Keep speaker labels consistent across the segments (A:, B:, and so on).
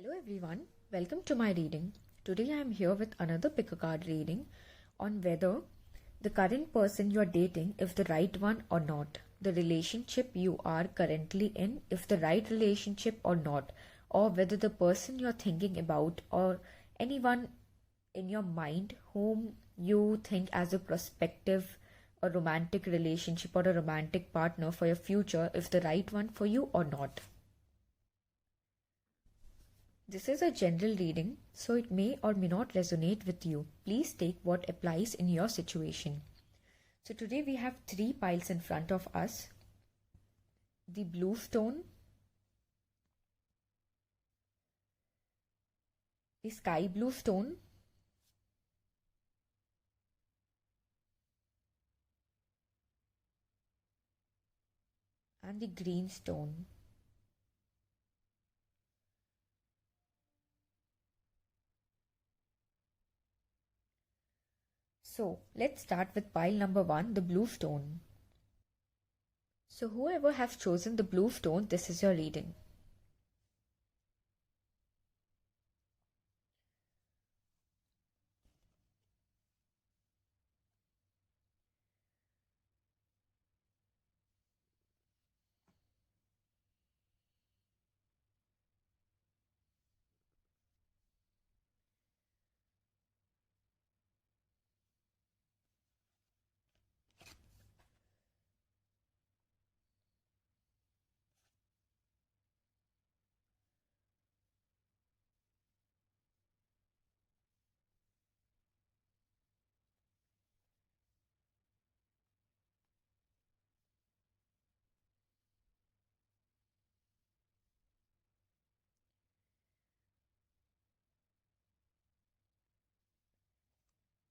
A: Hello everyone, welcome to my reading. Today I am here with another pick a card reading on whether the current person you are dating is the right one or not, the relationship you are currently in if the right relationship or not, or whether the person you're thinking about or anyone in your mind whom you think as a prospective a romantic relationship or a romantic partner for your future is the right one for you or not. This is a general reading, so it may or may not resonate with you. Please take what applies in your situation. So today we have 3 piles in front of us. The blue stone, the sky blue stone, and the green stone. So let's start with pile number 1, the blue stone. So whoever has chosen the blue stone, this is your reading.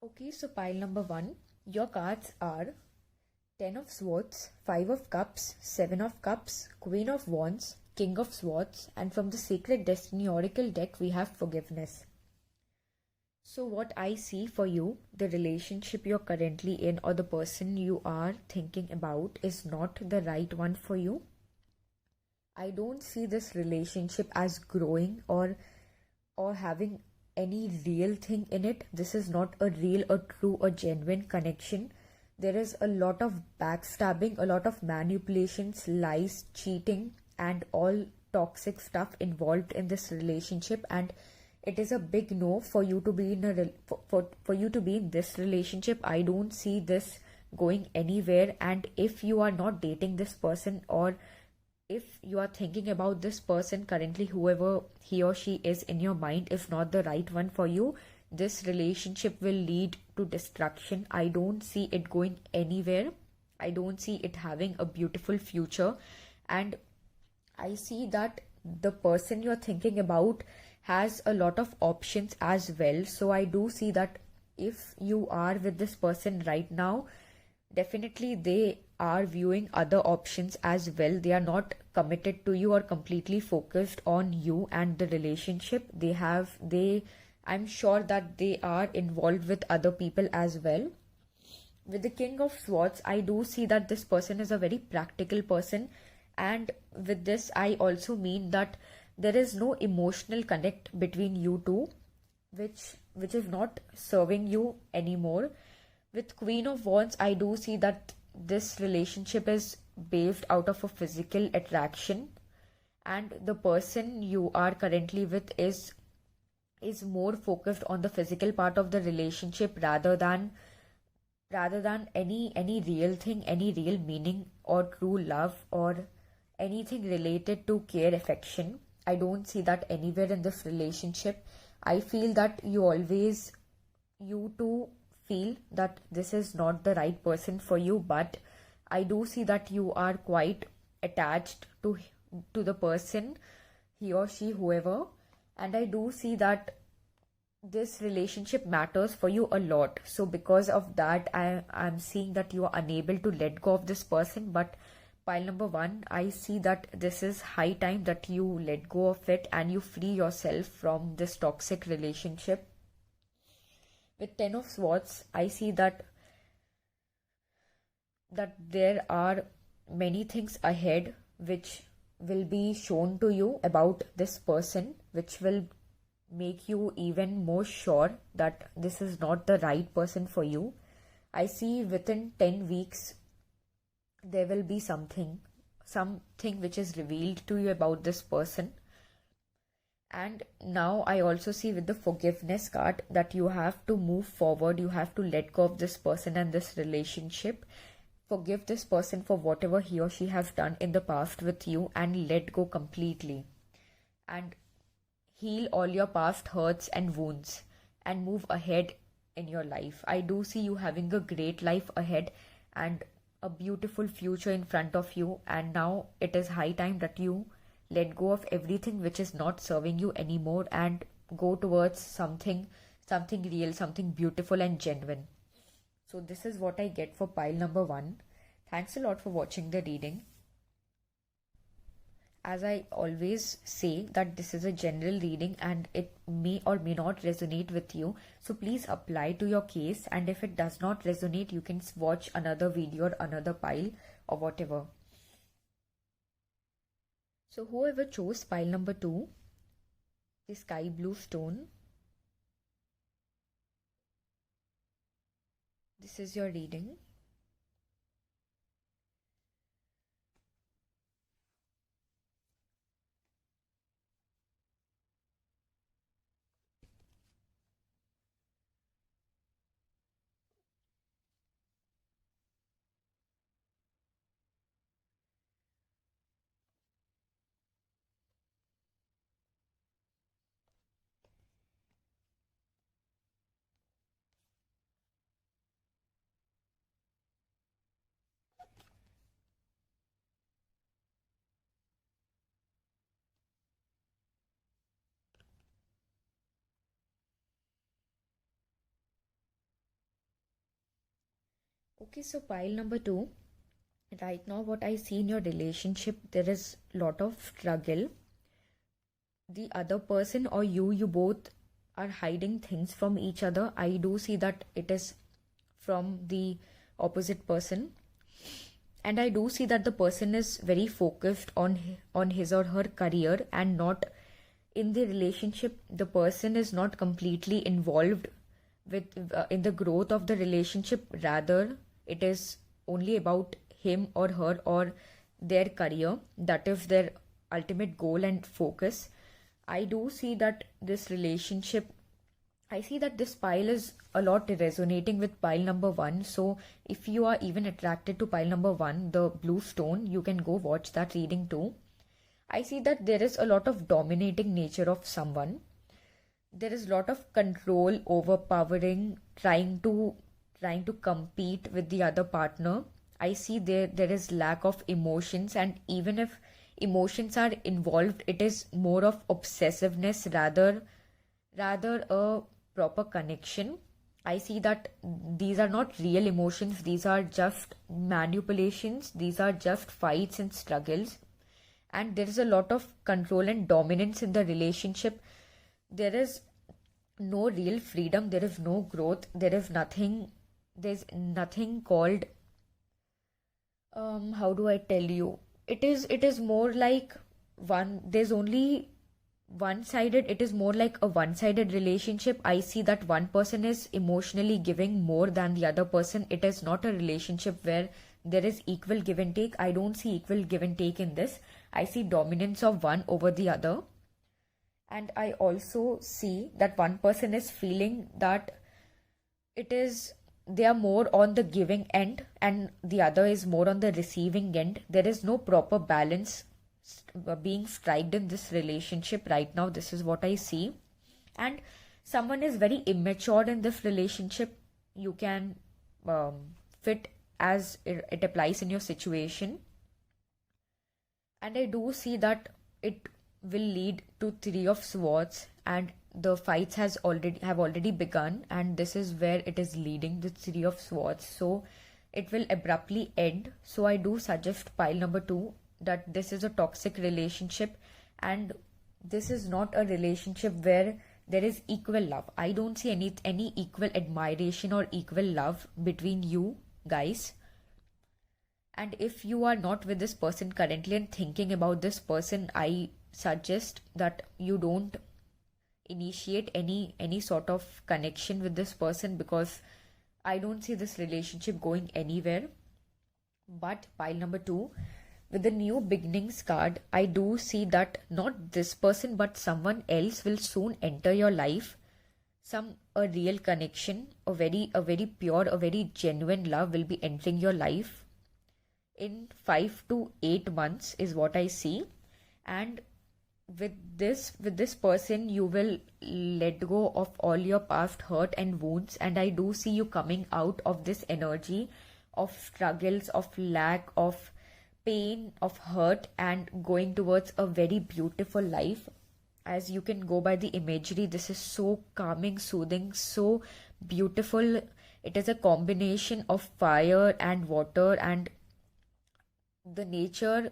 A: Okay, so pile number 1, your cards are 10 of Swords, 5 of Cups, 7 of Cups, Queen of Wands, King of Swords, and from the Sacred Destiny Oracle deck we have Forgiveness. So what I see for you, the relationship you're currently in or the person you are thinking about is not the right one for you. I don't see this relationship as growing or having any real thing in it. This is not a real or true or genuine connection. There is a lot of backstabbing, a lot of manipulations, lies, cheating, and all toxic stuff involved in this relationship, and it is a big no for you to be in for you to be in this relationship. I don't see this going anywhere, and if you are not dating this person or if you are thinking about this person currently, whoever he or she is in your mind, if not the right one for you, this relationship will lead to destruction. I don't see it going anywhere. I don't see it having a beautiful future. And I see that the person you're thinking about has a lot of options as well. So I do see that if you are with this person right now, definitely they are viewing other options as well. They are not committed to you or completely focused on you and the relationship. I'm sure that they are involved with other people as well. With the King of Swords, I do see that this person is a very practical person, and with this I also mean that there is no emotional connect between you two, which is not serving you anymore. With Queen of Wands, I do see that this relationship is based out of a physical attraction, and the person you are currently with is more focused on the physical part of the relationship rather than any real thing, any real meaning or true love or anything related to care, affection. I don't see that anywhere in this relationship. I feel that you two feel that this is not the right person for you, but I do see that you are quite attached to the person, he or she, whoever, and I do see that this relationship matters for you a lot. So because of that, I'm seeing that you are unable to let go of this person. But pile number 1, I see that this is high time that you let go of it and you free yourself from this toxic relationship. With 10 of Swords, I see that there are many things ahead which will be shown to you about this person which will make you even more sure that this is not the right person for you. I see within 10 weeks there will be something which is revealed to you about this person. And now I also see with the forgiveness card that you have to move forward, you have to let go of this person and this relationship. Forgive this person for whatever he or she has done in the past with you and let go completely. And heal all your past hurts and wounds and move ahead in your life. I do see you having a great life ahead and a beautiful future in front of you. And now it is high time that you let go of everything which is not serving you anymore and go towards something real, something beautiful and genuine. So this is what I get for pile number 1. Thanks a lot for watching the reading. As I always say that this is a general reading and it may or may not resonate with you. So please apply to your case, and if it does not resonate, you can watch another video or another pile or whatever. So whoever chose pile number 2, the sky blue stone, this is your reading. Okay, so pile number 2. Right now, what I see in your relationship, there is a lot of struggle. The other person or you both are hiding things from each other. I do see that it is from the opposite person. And I do see that the person is very focused on his or her career and not in the relationship. The person is not completely involved with in the growth of the relationship. Rather, it is only about him or her or their career. That is their ultimate goal and focus. I do see that this relationship, I see that this pile is a lot resonating with pile number 1. So if you are even attracted to pile number 1, the blue stone, you can go watch that reading too. I see that there is a lot of dominating nature of someone. There is a lot of control, overpowering, trying to compete with the other partner. I see there is lack of emotions, and even if emotions are involved, it is more of obsessiveness rather a proper connection. I see that these are not real emotions, these are just manipulations, these are just fights and struggles. And there is a lot of control and dominance in the relationship. There is no real freedom, there is no growth, there's nothing called how do I tell you, it is more like there's only one-sided, it is more like a one-sided relationship. I see that one person is emotionally giving more than the other person. It is not a relationship where there is equal give and take. I don't see equal give and take in this. I see dominance of one over the other. And I also see that one person is feeling that they are more on the giving end and the other is more on the receiving end. There is no proper balance being striked in this relationship right now. This is what I see. And someone is very immature in this relationship. You can fit as it applies in your situation. And I do see that it will lead to 3 of Swords, and the fights have already begun, and this is where it is leading, the 3 of Swords. So it will abruptly end. So I do suggest pile number 2 that this is a toxic relationship, and this is not a relationship where there is equal love. I don't see any equal admiration or equal love between you guys. And if you are not with this person currently and thinking about this person, I suggest that you don't initiate any sort of connection with this person, because I don't see this relationship going anywhere. But pile number 2, with the new beginnings card, I do see that not this person but someone else will soon enter your life. A real connection, a very pure, a very genuine love will be entering your life in 5 to 8 months is what I see. And with this person, you will let go of all your past hurt and wounds, and I do see you coming out of this energy of struggles, of lack, of pain, of hurt, and going towards a very beautiful life. As you can go by the imagery, this is so calming, soothing, so beautiful. It is a combination of fire and water, and the nature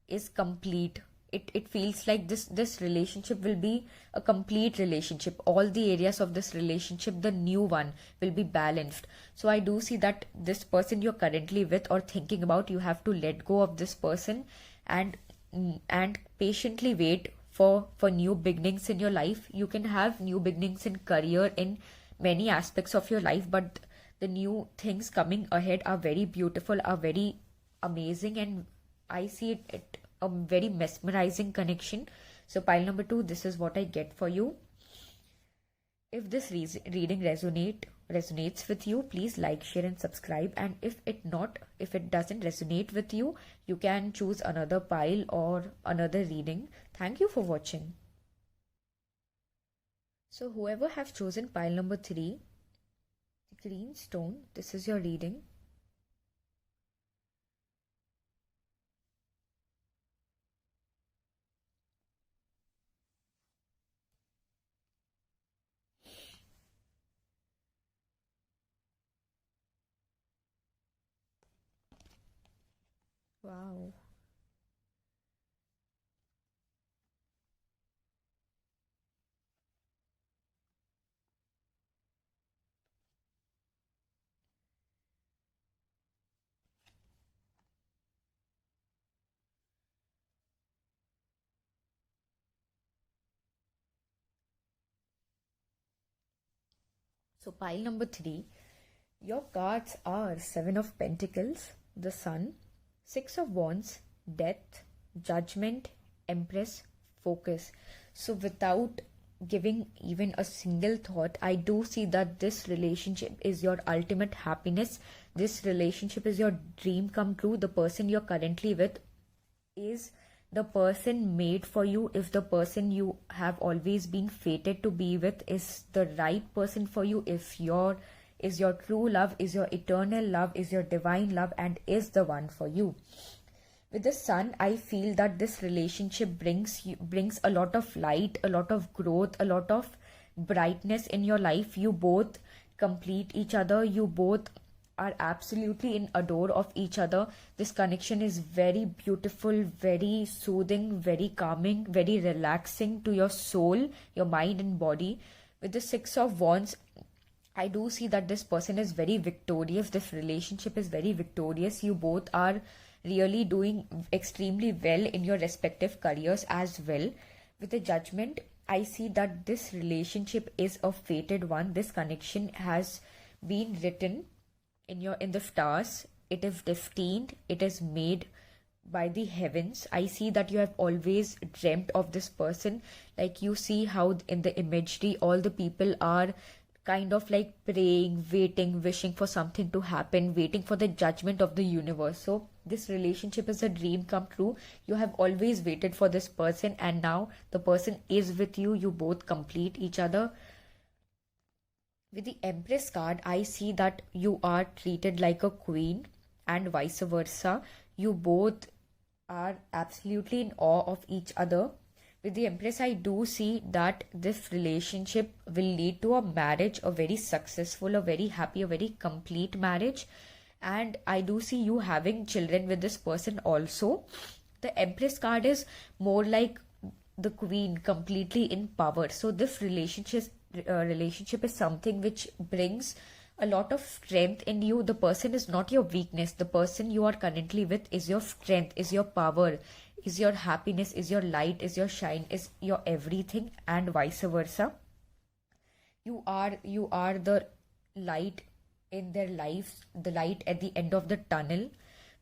A: is complete. It feels like this relationship will be a complete relationship. All the areas of this relationship, the new one, will be balanced. So I do see that this person you're currently with or thinking about, you have to let go of this person, and patiently wait for new beginnings in your life. You can have new beginnings in career, in many aspects of your life, but the new things coming ahead are very beautiful, are very amazing, and I see it a very mesmerizing connection. So pile number 2, this is what I get for you. If this reading resonates with you, please like, share, and subscribe. And if it doesn't resonate with you, you can choose another pile or another reading. Thank you for watching. So whoever has chosen pile number 3, the green stone, this is your reading. Wow. So pile number 3, your cards are 7 of Pentacles, the Sun, 6 of Wands, Death, Judgment, Empress, Focus. So without giving even a single thought, I do see that this relationship is your ultimate happiness. This relationship is your dream come true. The person you're currently with is the person made for you. If the person you have always been fated to be with is the right person for you, if is your true love, is your eternal love, is your divine love, and is the one for you. With the Sun, I feel that this relationship brings a lot of light, a lot of growth, a lot of brightness in your life. You both complete each other. You both are absolutely in adore of each other. This connection is very beautiful, very soothing, very calming, very relaxing to your soul, your mind and body. With the 6 of Wands, I do see that this person is very victorious. This relationship is very victorious. You both are really doing extremely well in your respective careers as well. With the Judgment, I see that this relationship is a fated one. This connection has been written in the stars. It is destined. It is made by the heavens. I see that you have always dreamt of this person. Like, you see how in the imagery all the people are kind of like praying, waiting, wishing for something to happen, waiting for the judgment of the universe. So this relationship is a dream come true. You have always waited for this person, and now the person is with you. You both complete each other. With the Empress card, I see that you are treated like a queen, and vice versa. You both are absolutely in awe of each other. With the Empress, I do see that this relationship will lead to a marriage, a very successful, a very happy, a very complete marriage. And I do see you having children with this person also. The Empress card is more like the queen, completely in power. So this relationship is something which brings a lot of strength in you. The person is not your weakness. The person you are currently with is your strength, is your power, is your happiness, is your light, is your shine, is your everything, and vice versa. You are the light in their lives, the light at the end of the tunnel.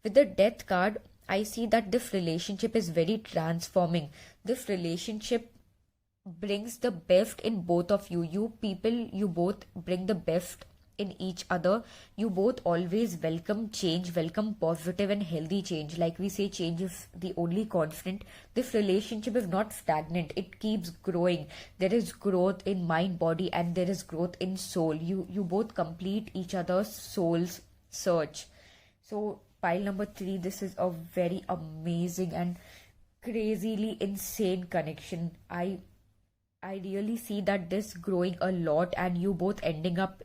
A: With the death card, I see that this relationship is very transforming. This relationship brings the best in both of you. You people, you both bring the best in each other. You both always welcome change, welcome positive and healthy change. Like we say, change is the only constant. This relationship is not stagnant, it keeps growing. There is growth in mind, body, and there is growth in soul. You both complete each other's soul's search. So pile number 3, this is a very amazing and crazily insane connection. I really see that this growing a lot, and you both ending up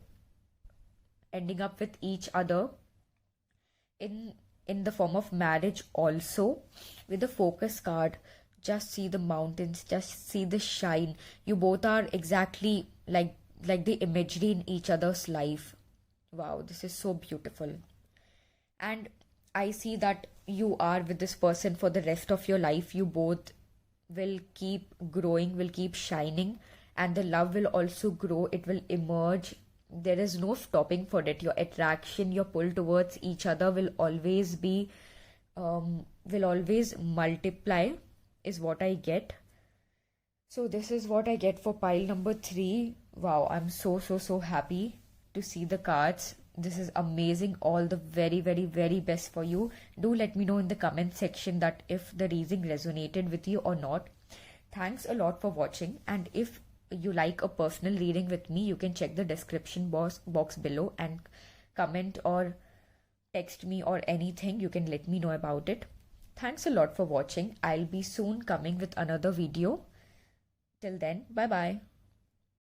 A: with each other in the form of marriage also. With the focus card, just see the mountains, just see the shine. You both are exactly like the imagery in each other's life. Wow, this is so beautiful. And I see that you are with this person for the rest of your life. You both will keep growing, will keep shining, and the love will also grow. It will emerge. There is no stopping for it. Your attraction, your pull towards each other will always multiply, is what I get. So this is what I get for pile number 3. Wow, I'm so happy to see the cards. This is amazing. All the very, very, very best for you. Do let me know in the comment section that if the reading resonated with you or not. Thanks a lot for watching. And if you like a personal reading with me, you can check the description box below and comment or text me or anything. You can let me know about it. Thanks a lot for watching. I'll be soon coming with another video. Till then, bye bye.